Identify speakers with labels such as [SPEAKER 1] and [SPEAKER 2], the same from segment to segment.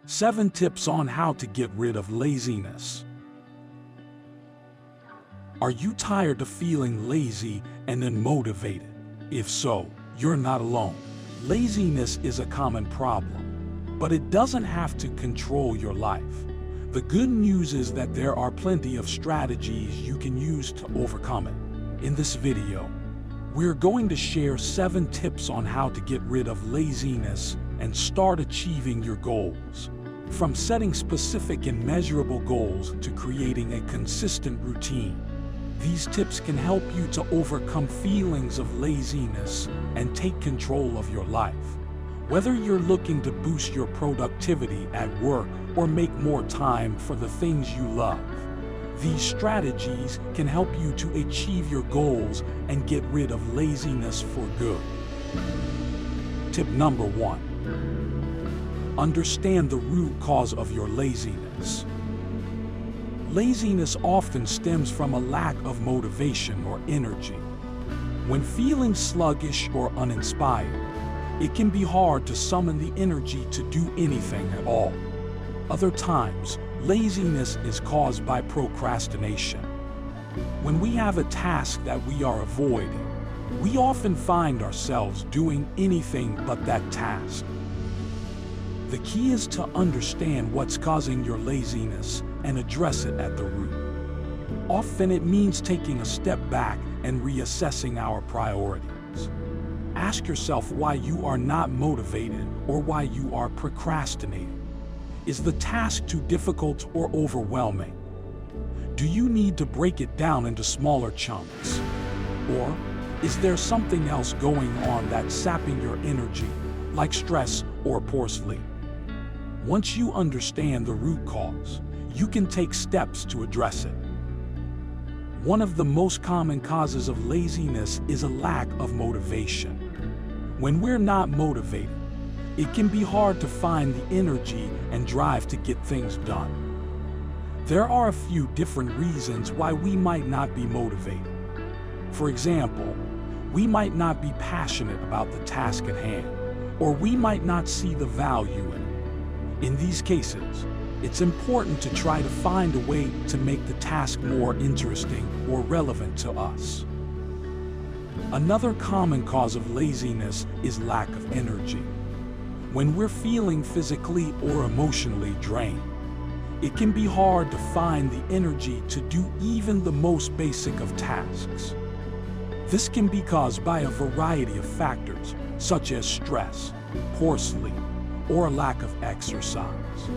[SPEAKER 1] Seven tips on how to get rid of laziness. Are you tired of feeling lazy and unmotivated? If so, you're not alone. Laziness is a common problem, but it doesn't have to control your life. The good news is that there are plenty of strategies you can use to overcome it. In this video, we're going to share 7 tips on how to get rid of laziness and start achieving your goals. From setting specific and measurable goals to creating a consistent routine, these tips can help you to overcome feelings of laziness and take control of your life. Whether you're looking to boost your productivity at work or make more time for the things you love, these strategies can help you to achieve your goals and get rid of laziness for good. Tip number 1. Understand the root cause of your laziness. Laziness often stems from a lack of motivation or energy. When feeling sluggish or uninspired, it can be hard to summon the energy to do anything at all. Other times, laziness is caused by procrastination. When we have a task that we are avoiding, we often find ourselves doing anything but that task. The key is to understand what's causing your laziness and address it at the root. Often it means taking a step back and reassessing our priorities. Ask yourself why you are not motivated or why you are procrastinating. Is the task too difficult or overwhelming? Do you need to break it down into smaller chunks? Or is there something else going on that's sapping your energy, like stress or poor sleep? Once you understand the root cause, you can take steps to address it. One of the most common causes of laziness is a lack of motivation. When we're not motivated, it can be hard to find the energy and drive to get things done. There are a few different reasons why we might not be motivated. For example, we might not be passionate about the task at hand, or we might not see the value in it. In these cases, it's important to try to find a way to make the task more interesting or relevant to us. Another common cause of laziness is lack of energy. When we're feeling physically or emotionally drained, it can be hard to find the energy to do even the most basic of tasks. This can be caused by a variety of factors, such as stress, poor sleep, or a lack of exercise.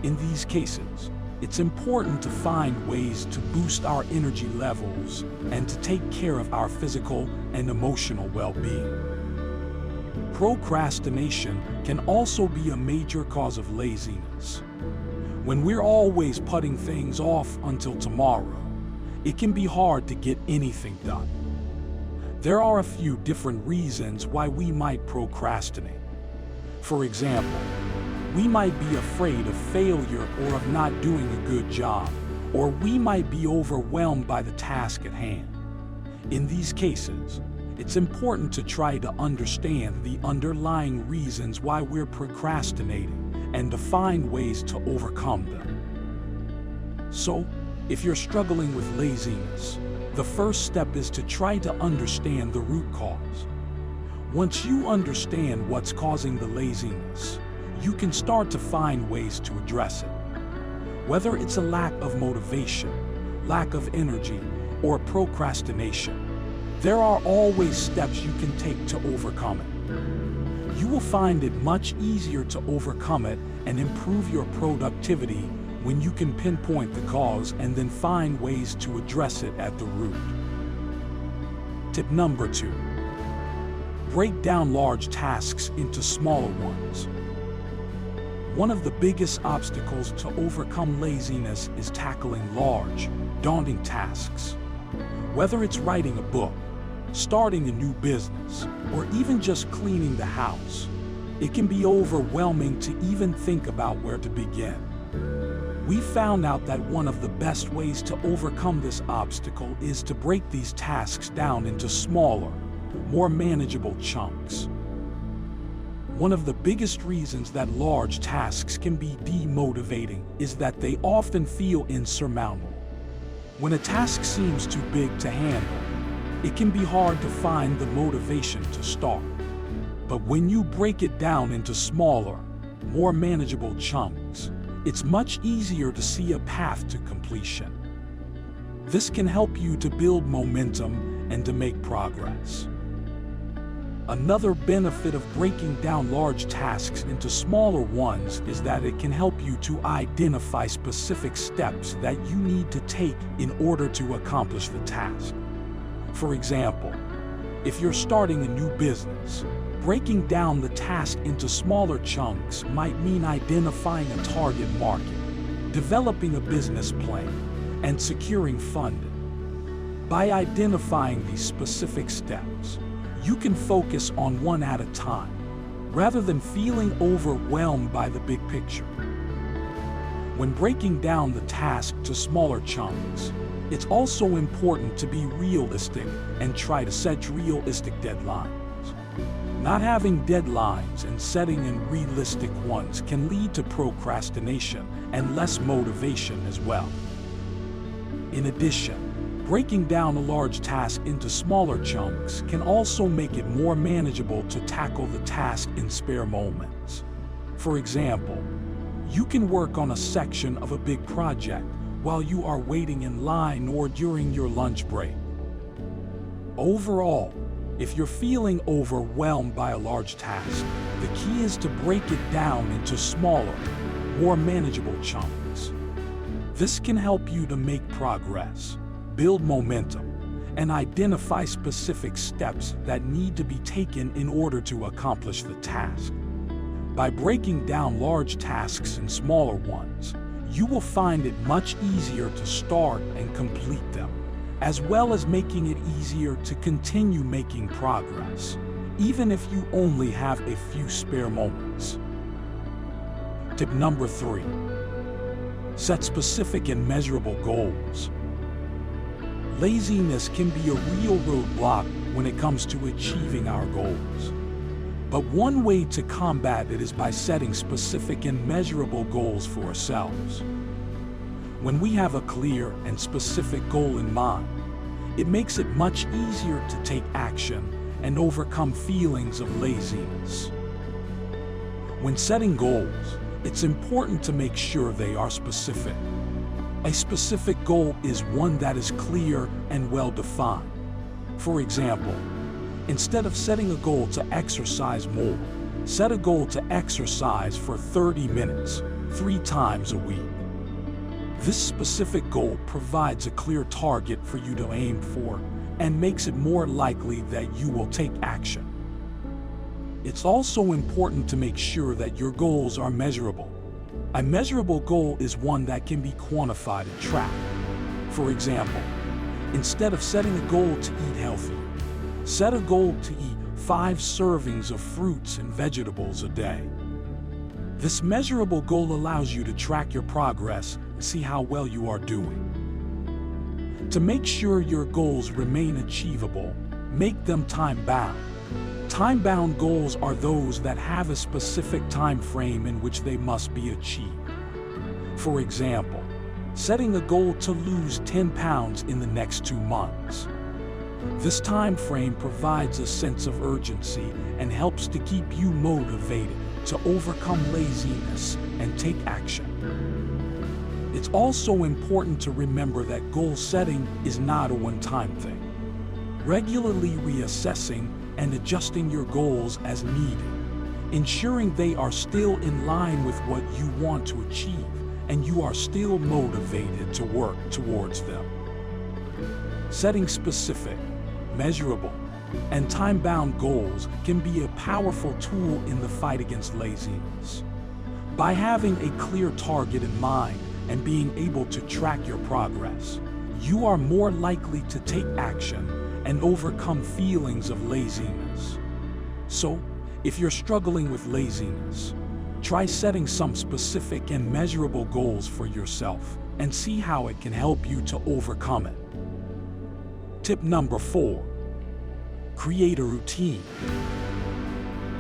[SPEAKER 1] In these cases, it's important to find ways to boost our energy levels and to take care of our physical and emotional well-being. Procrastination can also be a major cause of laziness. When we're always putting things off until tomorrow, it can be hard to get anything done. There are a few different reasons why we might procrastinate. For example, we might be afraid of failure or of not doing a good job, or we might be overwhelmed by the task at hand. In these cases, it's important to try to understand the underlying reasons why we're procrastinating and to find ways to overcome them. So, if you're struggling with laziness, the first step is to try to understand the root cause. Once you understand what's causing the laziness, you can start to find ways to address it. Whether it's a lack of motivation, lack of energy, or procrastination, there are always steps you can take to overcome it. You will find it much easier to overcome it and improve your productivity when you can pinpoint the cause and then find ways to address it at the root. Tip number 2. Break down large tasks into smaller ones. One of the biggest obstacles to overcome laziness is tackling large, daunting tasks. Whether it's writing a book, starting a new business, or even just cleaning the house, it can be overwhelming to even think about where to begin. We found out that one of the best ways to overcome this obstacle is to break these tasks down into smaller, more manageable chunks. One of the biggest reasons that large tasks can be demotivating is that they often feel insurmountable. When a task seems too big to handle, it can be hard to find the motivation to start. But when you break it down into smaller, more manageable chunks, it's much easier to see a path to completion. This can help you to build momentum and to make progress. Another benefit of breaking down large tasks into smaller ones is that it can help you to identify specific steps that you need to take in order to accomplish the task. For example, if you're starting a new business, breaking down the task into smaller chunks might mean identifying a target market, developing a business plan, and securing funding. By identifying these specific steps, you can focus on one at a time, rather than feeling overwhelmed by the big picture. When breaking down the task to smaller chunks, it's also important to be realistic and try to set realistic deadlines. Not having deadlines and setting unrealistic ones can lead to procrastination and less motivation as well. In addition, breaking down a large task into smaller chunks can also make it more manageable to tackle the task in spare moments. For example, you can work on a section of a big project while you are waiting in line or during your lunch break. Overall, if you're feeling overwhelmed by a large task, the key is to break it down into smaller, more manageable chunks. This can help you to make progress, build momentum, and identify specific steps that need to be taken in order to accomplish the task. By breaking down large tasks in smaller ones, you will find it much easier to start and complete them, as well as making it easier to continue making progress, even if you only have a few spare moments. Tip number 3. Set specific and measurable goals. Laziness can be a real roadblock when it comes to achieving our goals. But one way to combat it is by setting specific and measurable goals for ourselves. When we have a clear and specific goal in mind, it makes it much easier to take action and overcome feelings of laziness. When setting goals, it's important to make sure they are specific. A specific goal is one that is clear and well-defined. For example, instead of setting a goal to exercise more, set a goal to exercise for 30 minutes, 3 times a week. This specific goal provides a clear target for you to aim for and makes it more likely that you will take action. It's also important to make sure that your goals are measurable. A measurable goal is one that can be quantified and tracked. For example, instead of setting a goal to eat healthy, set a goal to eat 5 servings of fruits and vegetables a day. This measurable goal allows you to track your progress and see how well you are doing. To make sure your goals remain achievable, make them time-bound. Time-bound goals are those that have a specific time frame in which they must be achieved. For example, setting a goal to lose 10 pounds in the next 2 months. This time frame provides a sense of urgency and helps to keep you motivated to overcome laziness and take action. It's also important to remember that goal setting is not a one-time thing. Regularly reassessing and adjusting your goals as needed, ensuring they are still in line with what you want to achieve and you are still motivated to work towards them. Setting specific, measurable, and time-bound goals can be a powerful tool in the fight against laziness. By having a clear target in mind and being able to track your progress, you are more likely to take action and overcome feelings of laziness. So, if you're struggling with laziness, Try setting some specific and measurable goals for yourself and see how it can help you to overcome it. Tip number 4. Create a routine.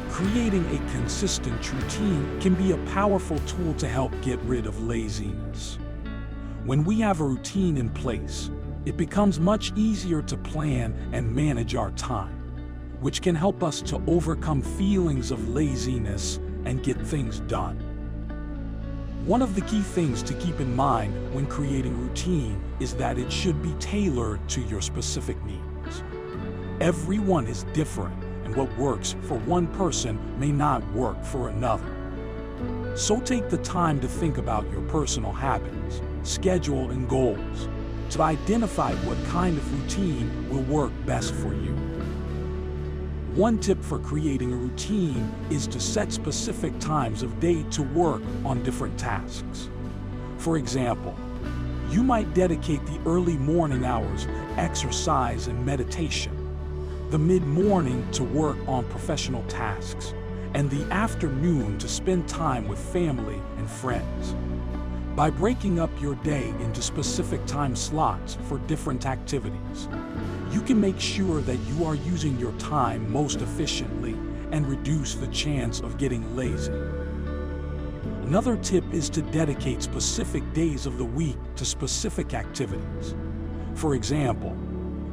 [SPEAKER 1] Creating a consistent routine can be a powerful tool to help get rid of laziness. When we have a routine in place, it becomes much easier to plan and manage our time, which can help us to overcome feelings of laziness and get things done. One of the key things to keep in mind when creating routine is that it should be tailored to your specific needs. Everyone is different, and what works for one person may not work for another. So take the time to think about your personal habits, schedule, and goals to identify what kind of routine will work best for you. One tip for creating a routine is to set specific times of day to work on different tasks. For example, you might dedicate the early morning hours for exercise and meditation, the mid-morning to work on professional tasks, and the afternoon to spend time with family and friends. By breaking up your day into specific time slots for different activities, you can make sure that you are using your time most efficiently and reduce the chance of getting lazy. Another tip is to dedicate specific days of the week to specific activities. For example,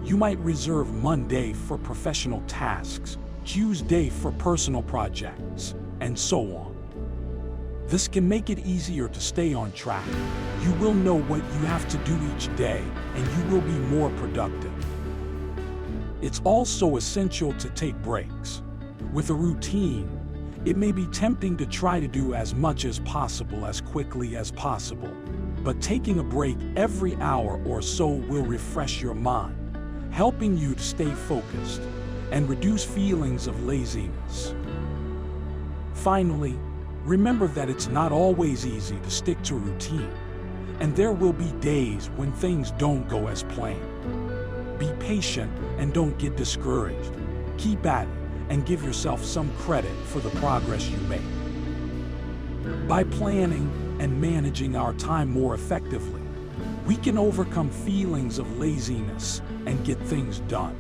[SPEAKER 1] you might reserve Monday for professional tasks, Tuesday for personal projects, and so on. This can make it easier to stay on track. You will know what you have to do each day, and you will be more productive. It's also essential to take breaks. With a routine, it may be tempting to try to do as much as possible as quickly as possible, but taking a break every hour or so will refresh your mind, helping you to stay focused and reduce feelings of laziness. Finally, remember that it's not always easy to stick to routine, and there will be days when things don't go as planned. Be patient and don't get discouraged. Keep at it and give yourself some credit for the progress you make. By planning and managing our time more effectively, we can overcome feelings of laziness and get things done.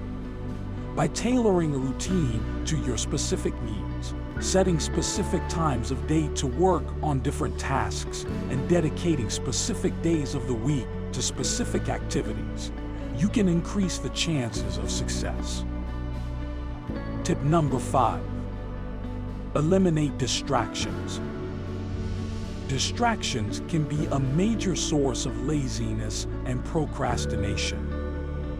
[SPEAKER 1] By tailoring a routine to your specific needs, setting specific times of day to work on different tasks, and dedicating specific days of the week to specific activities, you can increase the chances of success. Tip number 5. Eliminate distractions. Distractions can be a major source of laziness and procrastination.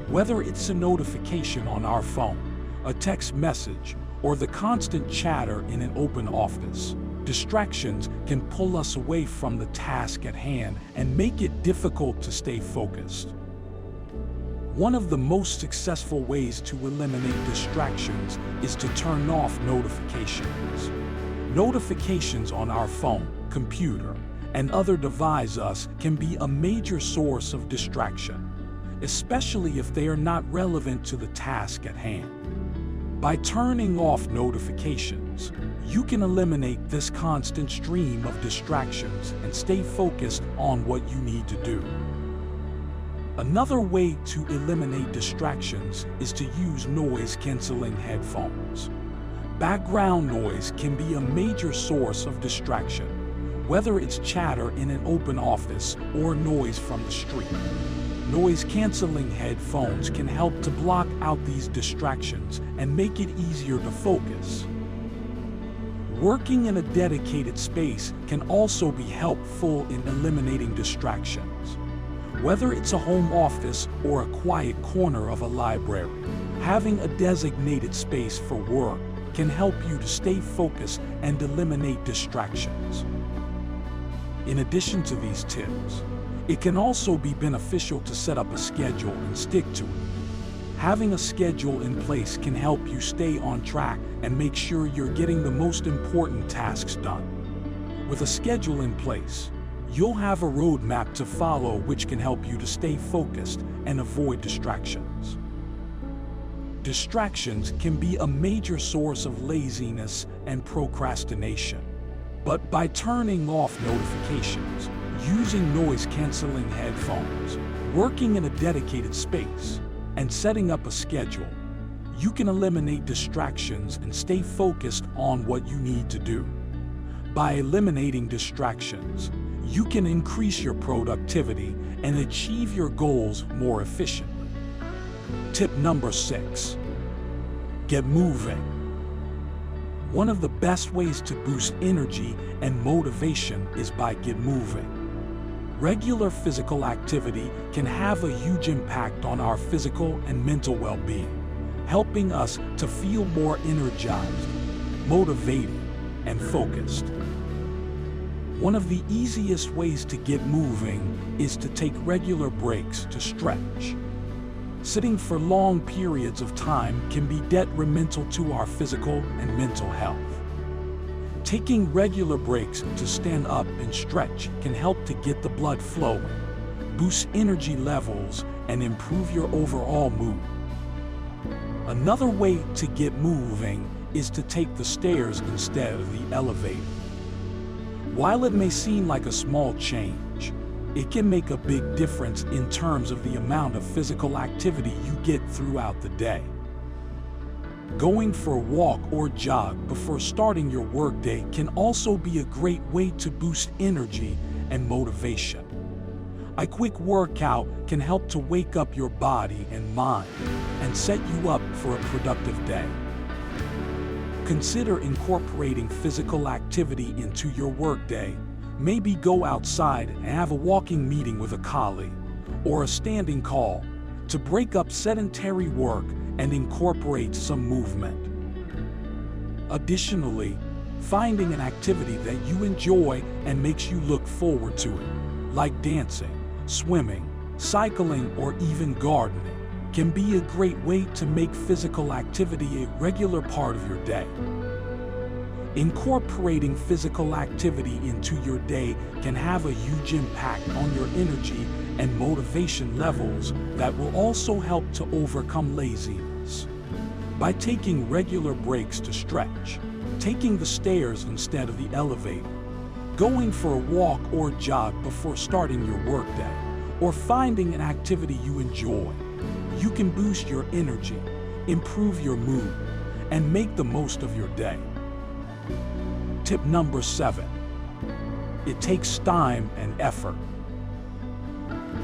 [SPEAKER 1] Whether it's a notification on our phone, a text message, or the constant chatter in an open office, distractions can pull us away from the task at hand and make it difficult to stay focused. One of the most successful ways to eliminate distractions is to turn off notifications. Notifications on our phone, computer, and other devices can be a major source of distraction, especially if they are not relevant to the task at hand. By turning off notifications, you can eliminate this constant stream of distractions and stay focused on what you need to do. Another way to eliminate distractions is to use noise-canceling headphones. Background noise can be a major source of distraction, whether it's chatter in an open office or noise from the street. Noise-canceling headphones can help to block out these distractions and make it easier to focus. Working in a dedicated space can also be helpful in eliminating distractions. Whether it's a home office or a quiet corner of a library, having a designated space for work can help you to stay focused and eliminate distractions. In addition to these tips, it can also be beneficial to set up a schedule and stick to it. Having a schedule in place can help you stay on track and make sure you're getting the most important tasks done. With a schedule in place, you'll have a roadmap to follow which can help you to stay focused and avoid distractions. Distractions can be a major source of laziness and procrastination. But by turning off notifications, using noise-canceling headphones, working in a dedicated space, and setting up a schedule, you can eliminate distractions and stay focused on what you need to do. By eliminating distractions, you can increase your productivity and achieve your goals more efficiently. Tip number 6. Get moving. One of the best ways to boost energy and motivation is by get moving. Regular physical activity can have a huge impact on our physical and mental well-being, helping us to feel more energized, motivated, and focused. One of the easiest ways to get moving is to take regular breaks to stretch. Sitting for long periods of time can be detrimental to our physical and mental health. Taking regular breaks to stand up and stretch can help to get the blood flowing, boost energy levels, and improve your overall mood. Another way to get moving is to take the stairs instead of the elevator. While it may seem like a small change, it can make a big difference in terms of the amount of physical activity you get throughout the day. Going for a walk or jog before starting your workday can also be a great way to boost energy and motivation. A quick workout can help to wake up your body and mind and set you up for a productive day. Consider incorporating physical activity into your workday. Maybe go outside and have a walking meeting with a colleague or a standing call to break up sedentary work and incorporate some movement. Additionally, finding an activity that you enjoy and makes you look forward to it, like dancing, swimming, cycling, or even gardening, can be a great way to make physical activity a regular part of your day. Incorporating physical activity into your day can have a huge impact on your energy and motivation levels that will also help to overcome laziness. By taking regular breaks to stretch, taking the stairs instead of the elevator, going for a walk or jog before starting your workday, or finding an activity you enjoy, you can boost your energy, improve your mood, and make the most of your day. Tip number 7. It takes time and effort.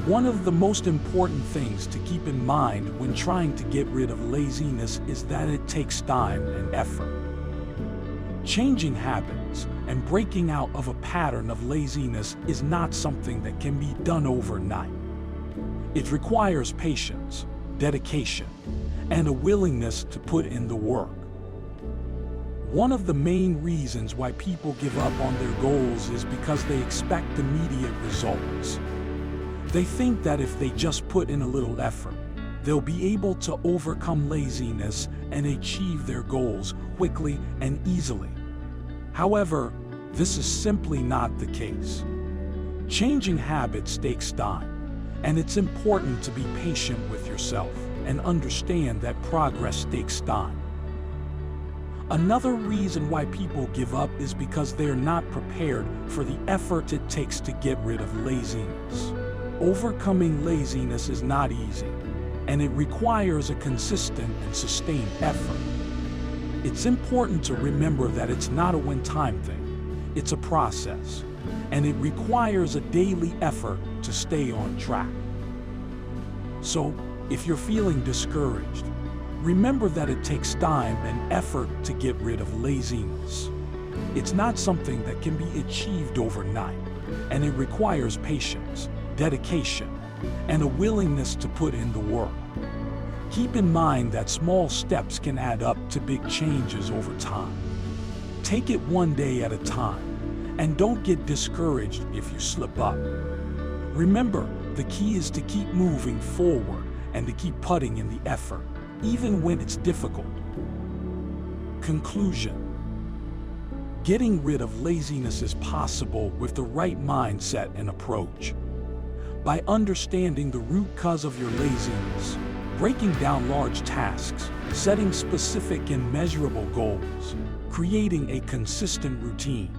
[SPEAKER 1] One of the most important things to keep in mind when trying to get rid of laziness is that it takes time and effort. Changing habits and breaking out of a pattern of laziness is not something that can be done overnight. It requires patience, dedication, and a willingness to put in the work. One of the main reasons why people give up on their goals is because they expect immediate results. They think that if they just put in a little effort, they'll be able to overcome laziness and achieve their goals quickly and easily. However, this is simply not the case. Changing habits takes time, and it's important to be patient with yourself and understand that progress takes time. Another reason why people give up is because they're not prepared for the effort it takes to get rid of laziness. Overcoming laziness is not easy, and it requires a consistent and sustained effort. It's important to remember that it's not a one-time thing. It's a process, and it requires a daily effort to stay on track. So, if you're feeling discouraged, remember that it takes time and effort to get rid of laziness. It's not something that can be achieved overnight, and it requires patience, dedication, and a willingness to put in the work. Keep in mind that small steps can add up to big changes over time. Take it one day at a time, and don't get discouraged if you slip up. Remember, the key is to keep moving forward and to keep putting in the effort, even when it's difficult. Conclusion. Getting rid of laziness is possible with the right mindset and approach. By understanding the root cause of your laziness, breaking down large tasks, setting specific and measurable goals, creating a consistent routine,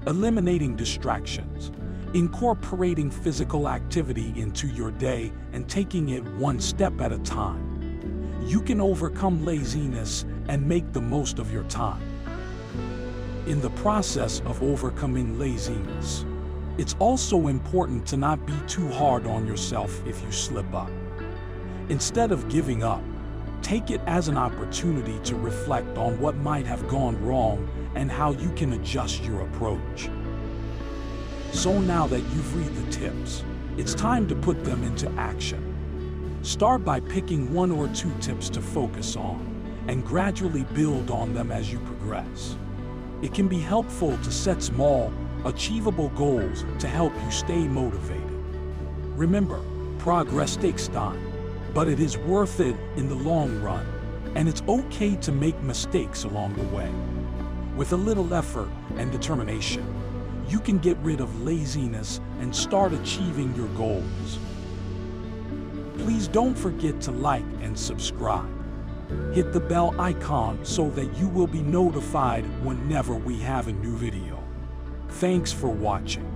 [SPEAKER 1] Eliminating distractions. Incorporating physical activity into your day and taking it one step at a time. You can overcome laziness and make the most of your time. In the process of overcoming laziness, it's also important to not be too hard on yourself if you slip up. Instead of giving up, take it as an opportunity to reflect on what might have gone wrong and how you can adjust your approach. So now that you've read the tips, it's time to put them into action. Start by picking 1 or 2 tips to focus on, and gradually build on them as you progress. It can be helpful to set small, achievable goals to help you stay motivated. Remember, progress takes time, but it is worth it in the long run, and it's okay to make mistakes along the way. With a little effort and determination, you can get rid of laziness and start achieving your goals. Please don't forget to like and subscribe. Hit the bell icon so that you will be notified whenever we have a new video. Thanks for watching.